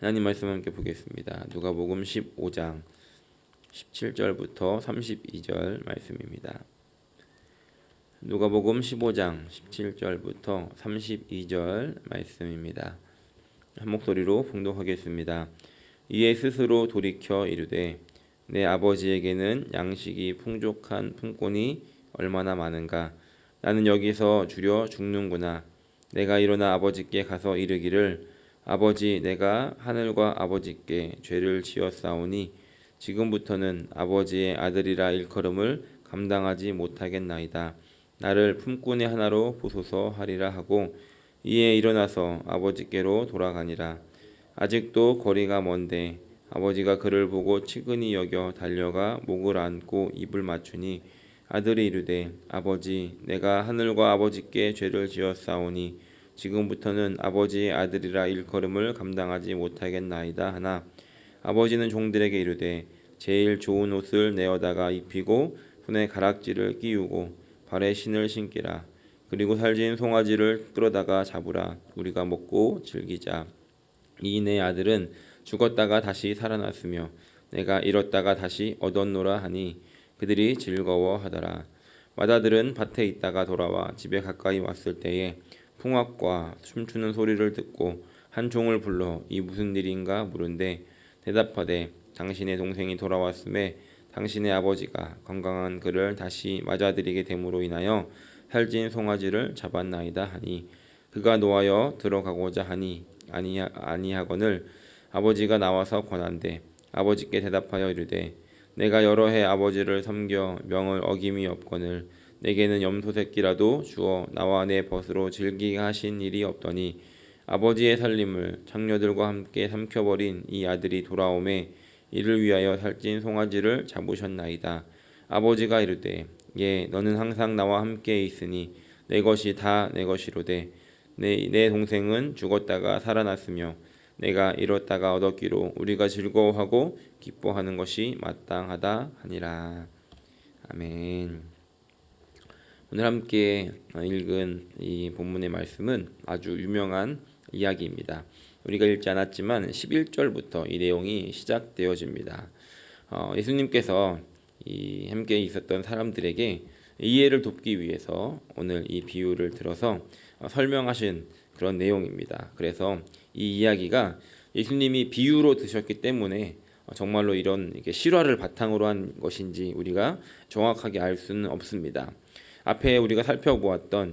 하나님 말씀 함께 보겠습니다. 누가복음 15장 17절부터 32절 말씀입니다. 누가복음 15장 17절부터 32절 말씀입니다. 한 목소리로 봉독하겠습니다. 이에 스스로 돌이켜 이르되 내 아버지에게는 양식이 풍족한 품꾼이 얼마나 많은가. 나는 여기서 주려 죽는구나. 내가 일어나 아버지께 가서 이르기를 아버지, 내가 하늘과 아버지께 죄를 지었사오니 지금부터는 아버지의 아들이라 일컬음을 감당하지 못하겠나이다. 나를 품꾼의 하나로 보소서 하리라 하고 이에 일어나서 아버지께로 돌아가니라. 아직도 거리가 먼데 아버지가 그를 보고 치근히 여겨 달려가 목을 안고 입을 맞추니 아들이 이르되 아버지, 내가 하늘과 아버지께 죄를 지었사오니 지금부터는 아버지의 아들이라 일컬음을 감당하지 못하겠나이다 하나 아버지는 종들에게 이르되 제일 좋은 옷을 내어다가 입히고 손에 가락지를 끼우고 발에 신을 신기라. 그리고 살진 송아지를 끌어다가 잡으라. 우리가 먹고 즐기자. 이 내 아들은 죽었다가 다시 살아났으며 내가 잃었다가 다시 얻었노라 하니 그들이 즐거워하더라. 맏아들은 밭에 있다가 돌아와 집에 가까이 왔을 때에 풍악과 춤추는 소리를 듣고 한 종을 불러 이 무슨 일인가 물은데 대답하되 당신의 동생이 돌아왔음에 당신의 아버지가 건강한 그를 다시 맞아들이게 됨으로 인하여 살찐 송아지를 잡았나이다 하니 그가 노하여 들어가고자 하니 아니하거늘 아버지가 나와서 권한대 아버지께 대답하여 이르되 내가 여러 해 아버지를 섬겨 명을 어김이 없거늘 내게는 염소 새끼라도 주어 나와 내 벗으로 즐기게 하신 일이 없더니 아버지의 살림을 장녀들과 함께 삼켜버린 이 아들이 돌아오매 이를 위하여 살찐 송아지를 잡으셨나이다. 아버지가 이르되 예 너는 항상 나와 함께 있으니 내 것이 다 내 것이로되 내 동생은 죽었다가 살아났으며 내가 잃었다가 얻었기로 우리가 즐거워하고 기뻐하는 것이 마땅하다 하니라. 아멘. 오늘 함께 읽은 이 본문의 말씀은 아주 유명한 이야기입니다. 우리가 읽지 않았지만 11절부터 이 내용이 시작되어집니다. 예수님께서 이 함께 있었던 사람들에게 이해를 돕기 위해서 오늘 이 비유를 들어서 설명하신 그런 내용입니다. 그래서 이 이야기가 예수님이 비유로 드셨기 때문에 정말로 이런 실화를 바탕으로 한 것인지 우리가 정확하게 알 수는 없습니다. 앞에 우리가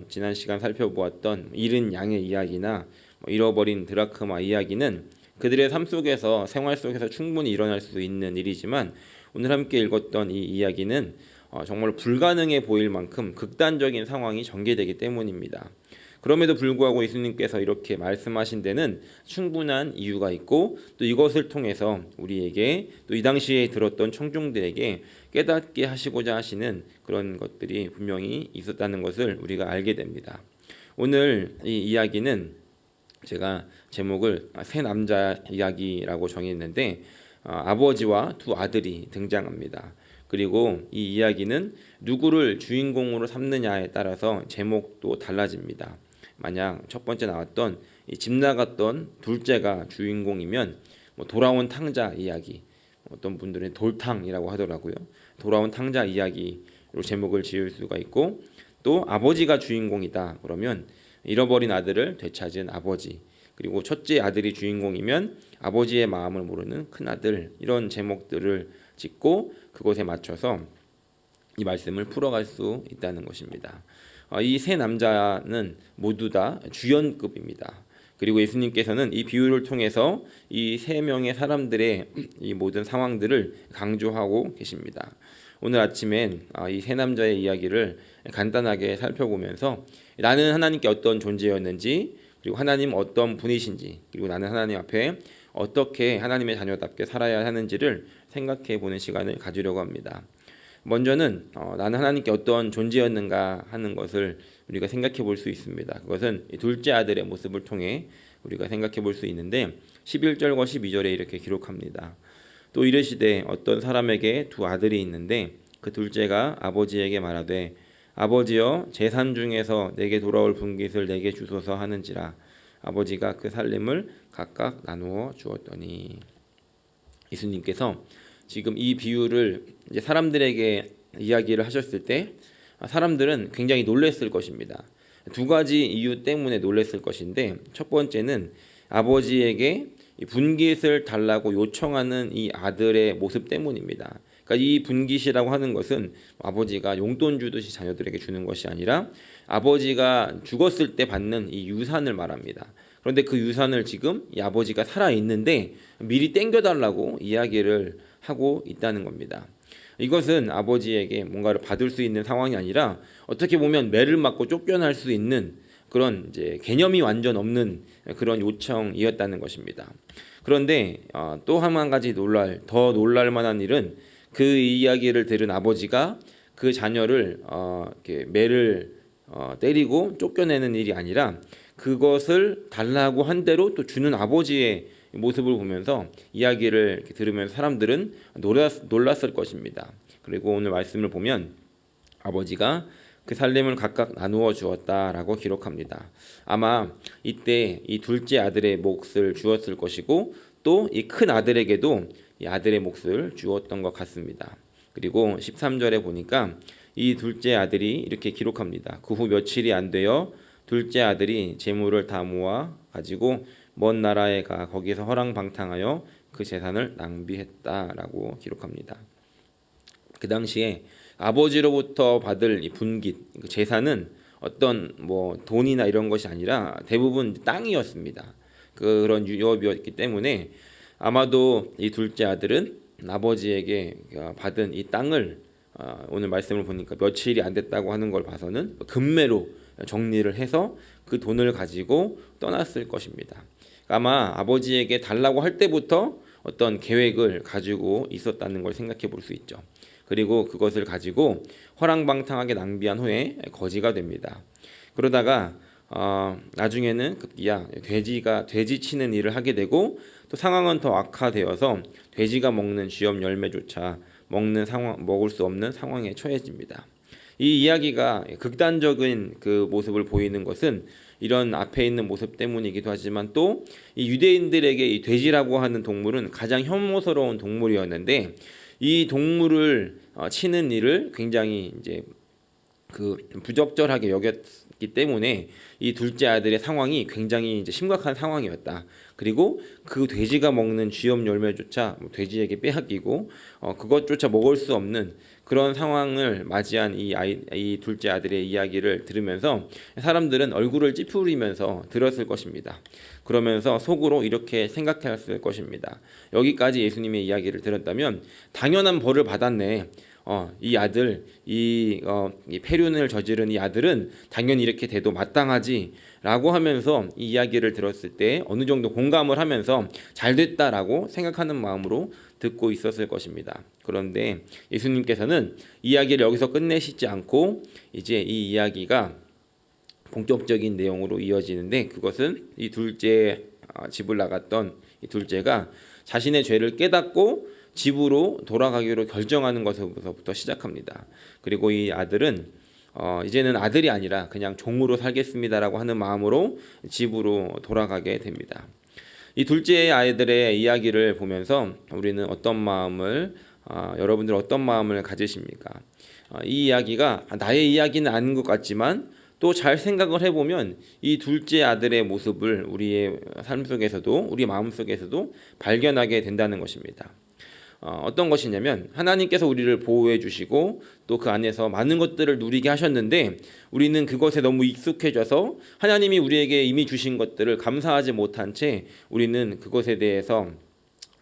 지난 시간 살펴보았던 잃은 양의 이야기나 잃어버린 드라크마 이야기는 그들의 삶 속에서 생활 속에서 충분히 일어날 수 있는 일이지만 오늘 함께 읽었던 이 이야기는 정말 불가능해 보일 만큼 극단적인 상황이 전개되기 때문입니다. 그럼에도 불구하고 예수님께서 이렇게 말씀하신 데는 충분한 이유가 있고 또 이것을 통해서 우리에게 또 이 당시에 들었던 청중들에게 깨닫게 하시고자 하시는 그런 것들이 분명히 있었다는 것을 우리가 알게 됩니다. 오늘 이 이야기는 제가 제목을 세 남자 이야기라고 정했는데 아버지와 두 아들이 등장합니다. 그리고 이 이야기는 누구를 주인공으로 삼느냐에 따라서 제목도 달라집니다. 만약 첫 번째 나왔던 집 나갔던 둘째가 주인공이면 돌아온 탕자 이야기, 어떤 분들은 돌탕이라고 하더라고요. 돌아온 탕자 이야기로 제목을 지을 수가 있고 또 아버지가 주인공이다 그러면 잃어버린 아들을 되찾은 아버지, 그리고 첫째 아들이 주인공이면 아버지의 마음을 모르는 큰아들, 이런 제목들을 짓고 그것에 맞춰서 이 말씀을 풀어갈 수 있다는 것입니다. 이 세 남자는 모두 다 주연급입니다. 그리고 예수님께서는 이 비유를 통해서 이 세 명의 사람들의 이 모든 상황들을 강조하고 계십니다. 오늘 아침엔 이 세 남자의 이야기를 간단하게 살펴보면서 나는 하나님께 어떤 존재였는지, 그리고 하나님 어떤 분이신지, 그리고 나는 하나님 앞에 어떻게 하나님의 자녀답게 살아야 하는지를 생각해 보는 시간을 가지려고 합니다. 먼저는 나는 하나님께 어떤 존재였는가 하는 것을 우리가 생각해 볼 수 있습니다. 그것은 둘째 아들의 모습을 통해 우리가 생각해 볼 수 있는데 11절과 12절에 이렇게 기록합니다. 또 이르시되 어떤 사람에게 두 아들이 있는데 그 둘째가 아버지에게 말하되 아버지여 재산 중에서 내게 돌아올 분깃을 내게 주소서 하는지라. 아버지가 그 살림을 각각 나누어 주었더니. 예수님께서 지금 이 비유를 이제 사람들에게 이야기를 하셨을 때 사람들은 굉장히 놀랐을 것입니다. 두 가지 이유 때문에 놀랐을 것인데, 첫 번째는 아버지에게 분깃을 달라고 요청하는 이 아들의 모습 때문입니다. 그러니까 이 분깃이라고 하는 것은 아버지가 용돈 주듯이 자녀들에게 주는 것이 아니라 아버지가 죽었을 때 받는 이 유산을 말합니다. 그런데 그 유산을 지금 이 아버지가 살아 있는데 미리 땡겨달라고 이야기를 하고 있다는 겁니다. 이것은 아버지에게 뭔가를 받을 수 있는 상황이 아니라 어떻게 보면 매를 맞고 쫓겨날 수 있는 그런 이제 개념이 완전 없는 그런 요청이었다는 것입니다. 그런데 또 한 가지 더 놀랄 만한 일은 그 이야기를 들은 아버지가 그 자녀를 이렇게 매를 때리고 쫓겨내는 일이 아니라 그것을 달라고 한 대로 또 주는 아버지의 모습을 보면서 이야기를 들으면서 사람들은 놀랐을 것입니다. 그리고 오늘 말씀을 보면 아버지가 그 살림을 각각 나누어 주었다라고 기록합니다. 아마 이때 이 둘째 아들의 몫을 주었을 것이고 또 이 큰 아들에게도 이 아들의 몫을 주었던 것 같습니다. 그리고 13절에 보니까 이 둘째 아들이 이렇게 기록합니다. 그 후 며칠이 안 되어 둘째 아들이 재물을 다 모아 가지고 먼 나라에 가 거기서 허랑방탕하여 그 재산을 낭비했다라고 기록합니다. 그 당시에 아버지로부터 받을 이 분깃, 재산은 어떤 뭐 돈이나 이런 것이 아니라 대부분 땅이었습니다. 그런 유업이었기 때문에 아마도 이 둘째 아들은 아버지에게 받은 이 땅을 오늘 말씀을 보니까 며칠이 안 됐다고 하는 걸 봐서는 금매로 정리를 해서 그 돈을 가지고 떠났을 것입니다. 아마 아버지에게 달라고 할 때부터 어떤 계획을 가지고 있었다는 걸 생각해 볼 수 있죠. 그리고 그것을 가지고 허랑방탕하게 낭비한 후에 거지가 됩니다. 그러다가 나중에는 급기야 돼지 치는 일을 하게 되고 또 상황은 더 악화되어서 돼지가 먹는 쥐업 열매조차 먹을 수 없는 상황에 처해집니다. 이 이야기가 극단적인 그 모습을 보이는 것은 이런 앞에 있는 모습 때문이기도 하지만 또 이 유대인들에게 이 돼지라고 하는 동물은 가장 혐오스러운 동물이었는데 이 동물을 치는 일을 굉장히 이제 그 부적절하게 여겼기 때문에 이 둘째 아들의 상황이 굉장히 이제 심각한 상황이었다. 그리고 그 돼지가 먹는 쥐업 열매조차 돼지에게 빼앗기고 그것조차 먹을 수 없는 그런 상황을 맞이한 이 둘째 아들의 이야기를 들으면서 사람들은 얼굴을 찌푸리면서 들었을 것입니다. 그러면서 속으로 이렇게 생각했을 것입니다. 여기까지 예수님의 이야기를 들었다면 당연한 벌을 받았네. 이 아들, 이 폐륜을 저지른 이 아들은 당연히 이렇게 돼도 마땅하지라고 하면서 이 이야기를 들었을 때 어느 정도 공감을 하면서 잘됐다라고 생각하는 마음으로 듣고 있었을 것입니다. 그런데 예수님께서는 이야기를 여기서 끝내시지 않고 이제 이 이야기가 본격적인 내용으로 이어지는데 그것은 이 둘째 집을 나갔던 이 둘째가 자신의 죄를 깨닫고 집으로 돌아가기로 결정하는 것에서부터 시작합니다. 그리고 이 아들은 이제는 아들이 아니라 그냥 종으로 살겠습니다라고 하는 마음으로 집으로 돌아가게 됩니다. 이 둘째 아이들의 이야기를 보면서 우리는 여러분들 어떤 마음을 가지십니까? 이 이야기가 나의 이야기는 아닌 것 같지만 또 잘 생각을 해보면 이 둘째 아들의 모습을 우리의 삶 속에서도 우리 마음 속에서도 발견하게 된다는 것입니다. 어떤 것이냐면 하나님께서 우리를 보호해 주시고 또 그 안에서 많은 것들을 누리게 하셨는데 우리는 그것에 너무 익숙해져서 하나님이 우리에게 이미 주신 것들을 감사하지 못한 채 우리는 그것에 대해서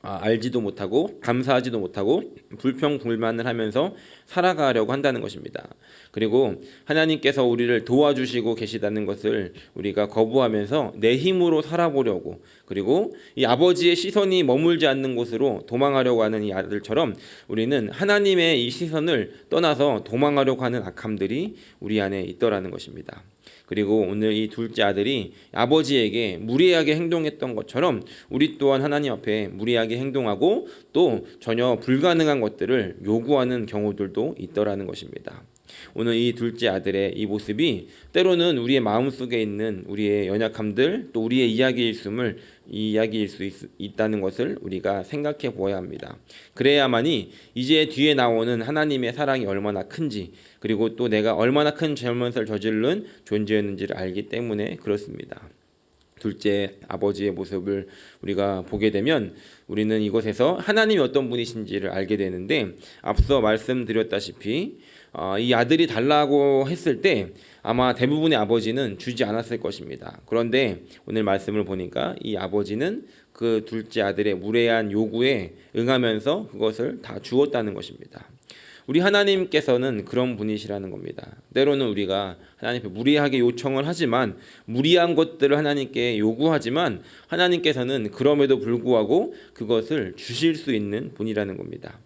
알지도 못하고 감사하지도 못하고 불평불만을 하면서 살아가려고 한다는 것입니다. 그리고 하나님께서 우리를 도와주시고 계시다는 것을 우리가 거부하면서 내 힘으로 살아보려고 그리고 이 아버지의 시선이 머물지 않는 곳으로 도망하려고 하는 이 아들처럼 우리는 하나님의 이 시선을 떠나서 도망하려고 하는 악함들이 우리 안에 있더라는 것입니다. 그리고 오늘 이 둘째 아들이 아버지에게 무리하게 행동했던 것처럼 우리 또한 하나님 앞에 무리하게 행동하고 또 전혀 불가능한 것들을 요구하는 경우들도 있더라는 것입니다. 오늘 이 둘째 아들의 이 모습이 때로는 우리의 마음속에 있는 우리의 연약함들 또 우리의 이야기일 수 있다는 것을 우리가 생각해 보아야 합니다. 그래야만이 이제 뒤에 나오는 하나님의 사랑이 얼마나 큰지 그리고 또 내가 얼마나 큰 잘못을 저지른 존재였는지를 알기 때문에 그렇습니다. 둘째 아버지의 모습을 우리가 보게 되면 우리는 이것에서 하나님이 어떤 분이신지를 알게 되는데 앞서 말씀드렸다시피 이 아들이 달라고 했을 때 아마 대부분의 아버지는 주지 않았을 것입니다. 그런데 오늘 말씀을 보니까 이 아버지는 그 둘째 아들의 무례한 요구에 응하면서 그것을 다 주었다는 것입니다. 우리 하나님께서는 그런 분이시라는 겁니다. 때로는 우리가 하나님께 무리하게 요청을 하지만 무리한 것들을 하나님께 요구하지만 하나님께서는 그럼에도 불구하고 그것을 주실 수 있는 분이라는 겁니다.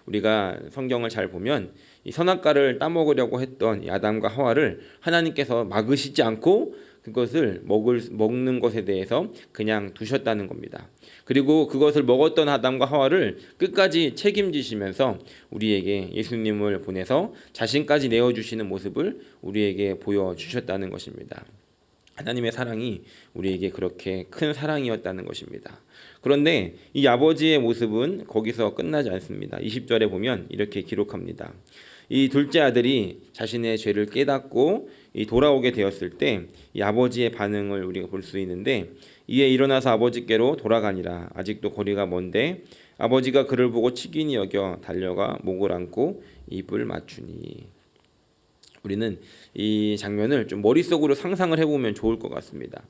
우리가 성경을 잘 보면 이 선악과를 따먹으려고 했던 이 아담과 하와를 하나님께서 막으시지 않고 그것을 먹는 것에 대해서 그냥 두셨다는 겁니다. 그리고 그것을 먹었던 아담과 하와를 끝까지 책임지시면서 우리에게 예수님을 보내서 자신까지 내어주시는 모습을 우리에게 보여주셨다는 것입니다. 하나님의 사랑이 우리에게 그렇게 큰 사랑이었다는 것입니다. 그런데 이 아버지의 모습은 거기서 끝나지 않습니다. 20절에 보면 이렇게 기록합니다. 이 둘째 아들이 자신의 죄를 깨닫고 돌아오게 되었을 때 이 아버지의 반응을 우리가 볼 수 있는데 이에 일어나서 아버지께로 돌아가니라. 아직도 거리가 먼데 아버지가 그를 보고 치긴히 여겨 달려가 목을 안고 입을 맞추니. 우리는 이 장면을 좀 머릿속으로 상상을 해보면 좋을 것 같습니다.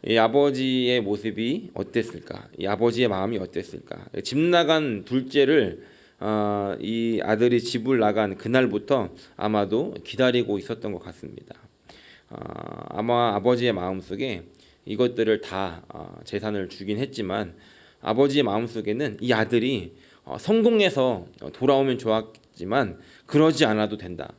이 아버지의 모습이 어땠을까? 이 아버지의 마음이 어땠을까? 집 나간 둘째를 이 아들이 집을 나간 그날부터 아마도 기다리고 있었던 것 같습니다. 아마 아버지의 마음속에 이것들을 다 재산을 주긴 했지만 아버지의 마음속에는 이 아들이 성공해서 돌아오면 좋았지만 그러지 않아도 된다.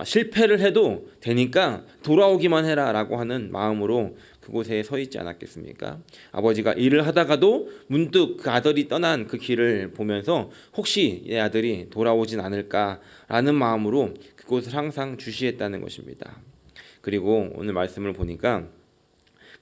실패를 해도 되니까 돌아오기만 해라 라고 하는 마음으로 그곳에 서 있지 않았겠습니까? 아버지가 일을 하다가도 문득 그 아들이 떠난 그 길을 보면서 혹시 내 아들이 돌아오진 않을까라는 마음으로 그곳을 항상 주시했다는 것입니다. 그리고 오늘 말씀을 보니까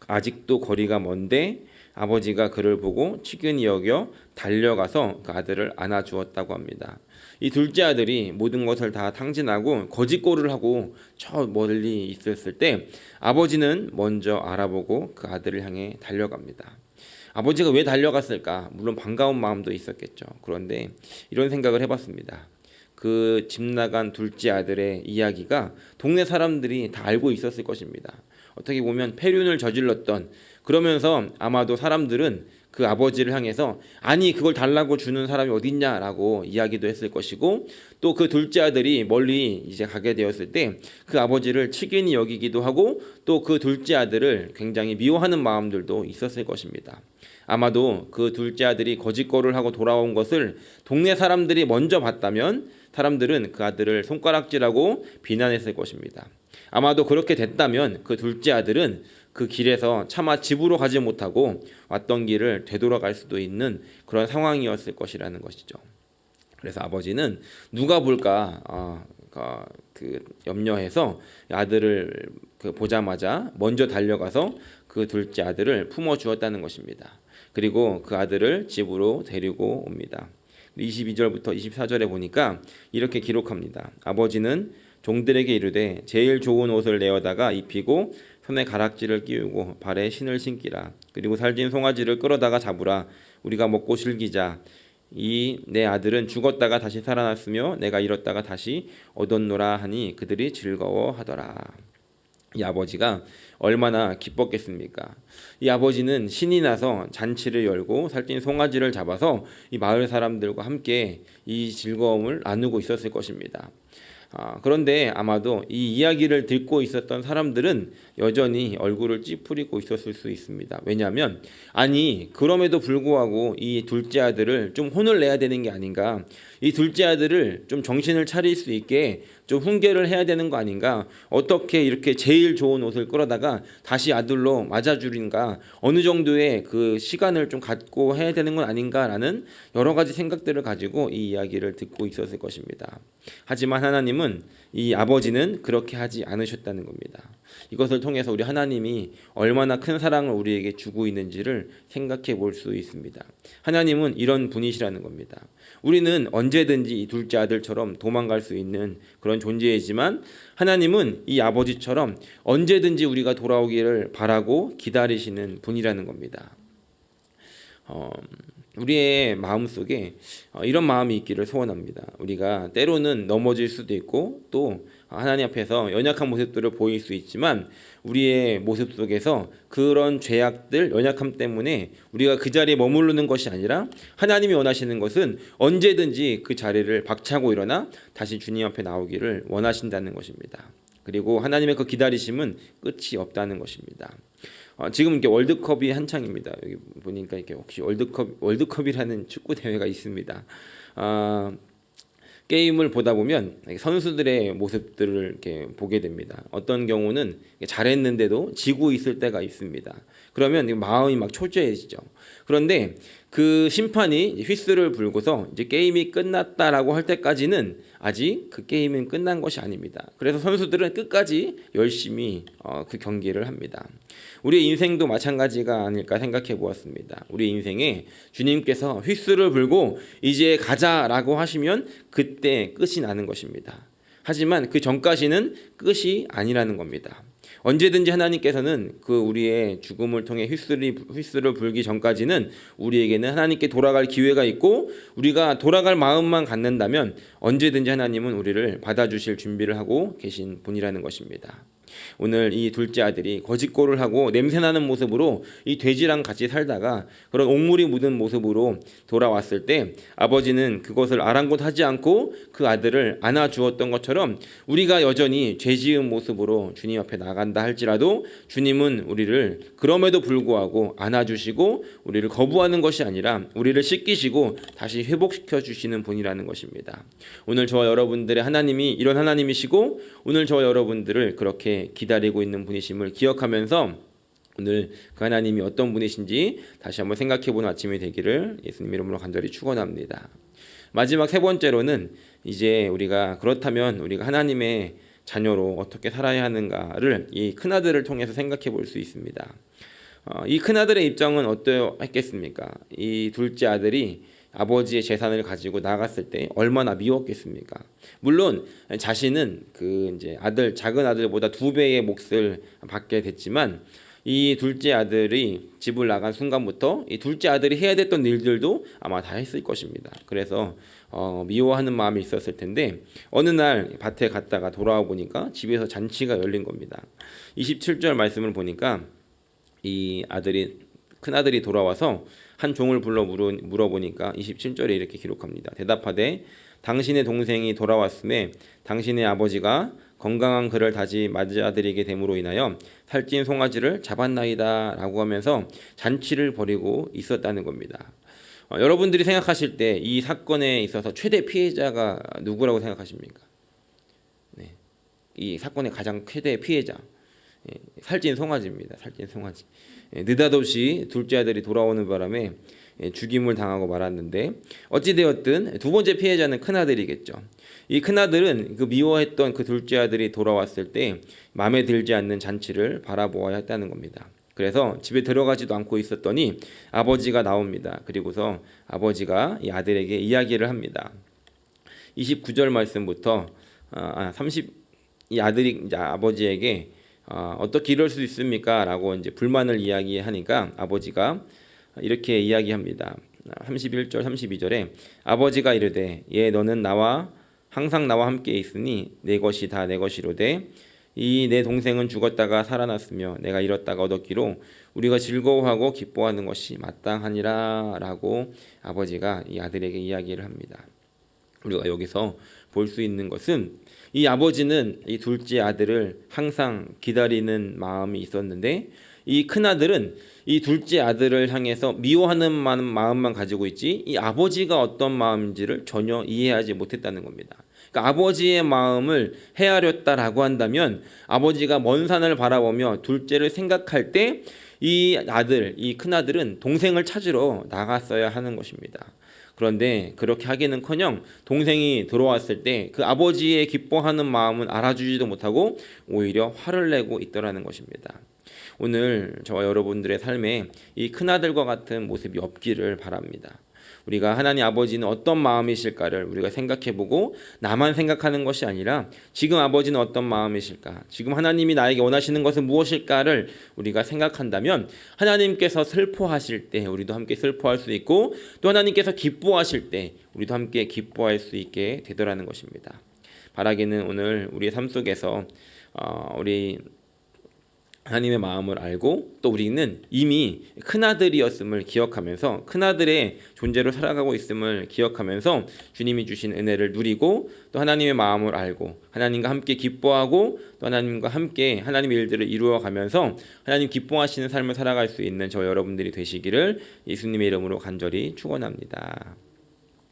아직도 거리가 먼데 아버지가 그를 보고 치근히 여겨 달려가서 그 아들을 안아주었다고 합니다. 이 둘째 아들이 모든 것을 다 탕진하고 거짓골을 하고 저 멀리 있었을 때 아버지는 먼저 알아보고 그 아들을 향해 달려갑니다. 아버지가 왜 달려갔을까? 물론 반가운 마음도 있었겠죠. 그런데 이런 생각을 해봤습니다. 그 집 나간 둘째 아들의 이야기가 동네 사람들이 다 알고 있었을 것입니다. 어떻게 보면 폐륜을 저질렀던, 그러면서 아마도 사람들은 그 아버지를 향해서 아니 그걸 달라고 주는 사람이 어딨냐라고 이야기도 했을 것이고, 또 그 둘째 아들이 멀리 이제 가게 되었을 때 그 아버지를 치긴히 여기기도 하고 또 그 둘째 아들을 굉장히 미워하는 마음들도 있었을 것입니다. 아마도 그 둘째 아들이 거짓거를 하고 돌아온 것을 동네 사람들이 먼저 봤다면 사람들은 그 아들을 손가락질하고 비난했을 것입니다. 아마도 그렇게 됐다면 그 둘째 아들은 그 길에서 차마 집으로 가지 못하고 왔던 길을 되돌아갈 수도 있는 그런 상황이었을 것이라는 것이죠. 그래서 아버지는 누가 볼까 그 염려해서 아들을 보자마자 먼저 달려가서 그 둘째 아들을 품어 주었다는 것입니다. 그리고 그 아들을 집으로 데리고 옵니다. 22절부터 24절에 보니까 이렇게 기록합니다. 아버지는 종들에게 이르되 제일 좋은 옷을 내어다가 입히고 손에 가락지를 끼우고 발에 신을 신기라. 그리고 살진 송아지를 끌어다가 잡으라. 우리가 먹고 즐기자. 이 내 아들은 죽었다가 다시 살아났으며 내가 잃었다가 다시 얻었노라 하니 그들이 즐거워하더라. 이 아버지가 얼마나 기뻤겠습니까? 이 아버지는 신이 나서 잔치를 열고 살찐 송아지를 잡아서 이 마을 사람들과 함께 이 즐거움을 나누고 있었을 것입니다. 그런데 아마도 이 이야기를 듣고 있었던 사람들은 여전히 얼굴을 찌푸리고 있었을 수 있습니다. 왜냐하면 아니 그럼에도 불구하고 이 둘째 아들을 좀 혼을 내야 되는 게 아닌가, 이 둘째 아들을 좀 정신을 차릴 수 있게 좀 훈계를 해야 되는 거 아닌가, 어떻게 이렇게 제일 좋은 옷을 끌어다가 다시 아들로 맞아주린가, 어느 정도의 그 시간을 좀 갖고 해야 되는 건 아닌가라는 여러 가지 생각들을 가지고 이 이야기를 듣고 있었을 것입니다. 하지만 하나님은 하나님은 이 아버지는 그렇게 하지 않으셨다는 겁니다. 이것을 통해서 우리 하나님이 얼마나 큰 사랑을 우리에게 주고 있는지를 생각해 볼 수 있습니다. 하나님은 이런 분이시라는 겁니다. 우리는 언제든지 이 둘째 아들처럼 도망갈 수 있는 그런 존재이지만 하나님은 이 아버지처럼 언제든지 우리가 돌아오기를 바라고 기다리시는 분이라는 겁니다. 우리의 마음속에 이런 마음이 있기를 소원합니다. 우리가 때로는 넘어질 수도 있고 또 하나님 앞에서 연약한 모습들을 보일 수 있지만 우리의 모습 속에서 그런 죄악들, 연약함 때문에 우리가 그 자리에 머무르는 것이 아니라 하나님이 원하시는 것은 언제든지 그 자리를 박차고 일어나 다시 주님 앞에 나오기를 원하신다는 것입니다. 그리고 하나님의 그 기다리심은 끝이 없다는 것입니다. 지금 이렇게 월드컵이 한창입니다. 여기 보니까 이렇게 혹시 월드컵이라는 축구 대회가 있습니다. 게임을 보다 보면 선수들의 모습들을 이렇게 보게 됩니다. 어떤 경우는 잘했는데도 지고 있을 때가 있습니다. 그러면 마음이 막 초조해지죠. 그런데 그 심판이 휘슬을 불고서 이제 게임이 끝났다라고 할 때까지는 아직 그 게임은 끝난 것이 아닙니다. 그래서 선수들은 끝까지 열심히 그 경기를 합니다. 우리의 인생도 마찬가지가 아닐까 생각해 보았습니다. 우리 인생에 주님께서 휘슬을 불고 이제 가자라고 하시면 그때 끝이 나는 것입니다. 하지만 그 전까지는 끝이 아니라는 겁니다. 언제든지 하나님께서는 그 우리의 죽음을 통해 휘슬을 불기 전까지는 우리에게는 하나님께 돌아갈 기회가 있고 우리가 돌아갈 마음만 갖는다면 언제든지 하나님은 우리를 받아주실 준비를 하고 계신 분이라는 것입니다. 오늘 이 둘째 아들이 거짓골을 하고 냄새나는 모습으로 이 돼지랑 같이 살다가 그런 옥물이 묻은 모습으로 돌아왔을 때 아버지는 그것을 아랑곳하지 않고 그 아들을 안아주었던 것처럼 우리가 여전히 죄지은 모습으로 주님 앞에 나간다 할지라도 주님은 우리를 그럼에도 불구하고 안아주시고 우리를 거부하는 것이 아니라 우리를 씻기시고 다시 회복시켜 주시는 분이라는 것입니다. 오늘 저와 여러분들의 하나님이 이런 하나님이시고 오늘 저와 여러분들을 그렇게 기다리고 있는 분이심을 기억하면서 오늘 그 하나님이 어떤 분이신지 다시 한번 생각해보는 아침이 되기를 예수님 이름으로 간절히 축원합니다. 마지막 세 번째로는 이제 우리가 그렇다면 우리가 하나님의 자녀로 어떻게 살아야 하는가를 이 큰아들을 통해서 생각해 볼 수 있습니다. 이 큰아들의 입장은 어떠했겠습니까? 이 둘째 아들이 아버지의 재산을 가지고 나갔을 때 얼마나 미웠겠습니까? 물론 자신은 그 이제 작은 아들보다 2배의 몫을 받게 됐지만 이 둘째 아들이 집을 나간 순간부터 이 둘째 아들이 해야 됐던 일들도 아마 다 했을 것입니다. 그래서 미워하는 마음이 있었을 텐데 어느 날 밭에 갔다가 돌아와 보니까 집에서 잔치가 열린 겁니다. 27절 말씀을 보니까 이 큰 아들이 돌아와서 한 종을 불러 물어보니까 27절에 이렇게 기록합니다. 대답하되 당신의 동생이 돌아왔음에 당신의 아버지가 건강한 그를 다시 맞이아들에게 됨으로 인하여 살찐 송아지를 잡았나이다 라고 하면서 잔치를 벌이고 있었다는 겁니다. 여러분들이 생각하실 때 이 사건에 있어서 최대 피해자가 누구라고 생각하십니까? 네, 이 사건의 가장 최대 피해자 살찐 송아지입니다. 살찐 송아지. 느닷없이 둘째 아들이 돌아오는 바람에 죽임을 당하고 말았는데 어찌되었든 두 번째 피해자는 큰아들이겠죠. 이 큰아들은 그 미워했던 그 둘째 아들이 돌아왔을 때 마음에 들지 않는 잔치를 바라보아야 했다는 겁니다. 그래서 집에 들어가지도 않고 있었더니 아버지가 나옵니다. 그리고서 아버지가 이 아들에게 이야기를 합니다. 29절 말씀부터 이 아들이 이제 아버지에게 어떻게 이럴 수 있습니까? 라고 이제 불만을 이야기하니까 아버지가 이렇게 이야기합니다. 31절 32절에 아버지가 이르되 너는 항상 나와 함께 있으니 내 것이 다 내 것이로되 이 내 동생은 죽었다가 살아났으며 내가 잃었다가 얻었기로 우리가 즐거워하고 기뻐하는 것이 마땅하니라 라고 아버지가 이 아들에게 이야기를 합니다. 우리가 여기서 볼 수 있는 것은 이 아버지는 이 둘째 아들을 항상 기다리는 마음이 있었는데 이 큰아들은 이 둘째 아들을 향해서 미워하는 마음만 가지고 있지 이 아버지가 어떤 마음인지를 전혀 이해하지 못했다는 겁니다. 그러니까 아버지의 마음을 헤아렸다라고 한다면 아버지가 먼 산을 바라보며 둘째를 생각할 때 이 큰아들은 동생을 찾으러 나갔어야 하는 것입니다. 그런데 그렇게 하기는커녕 동생이 들어왔을 때 그 아버지의 기뻐하는 마음은 알아주지도 못하고 오히려 화를 내고 있더라는 것입니다. 오늘 저와 여러분들의 삶에 이 큰아들과 같은 모습이 없기를 바랍니다. 우리가 하나님 아버지는 어떤 마음이실까를 우리가 생각해보고 나만 생각하는 것이 아니라 지금 아버지는 어떤 마음이실까, 지금 하나님이 나에게 원하시는 것은 무엇일까를 우리가 생각한다면 하나님께서 슬퍼하실 때 우리도 함께 슬퍼할 수 있고 또 하나님께서 기뻐하실 때 우리도 함께 기뻐할 수 있게 되더라는 것입니다. 바라기는 오늘 우리의 삶 속에서 우리 하나님의 마음을 알고 또 우리는 이미 큰아들이었음을 기억하면서 큰아들의 존재로 살아가고 있음을 기억하면서 주님이 주신 은혜를 누리고 또 하나님의 마음을 알고 하나님과 함께 기뻐하고 또 하나님과 함께 하나님의 일들을 이루어가면서 하나님 기뻐하시는 삶을 살아갈 수 있는 저 여러분들이 되시기를 예수님의 이름으로 간절히 축원합니다.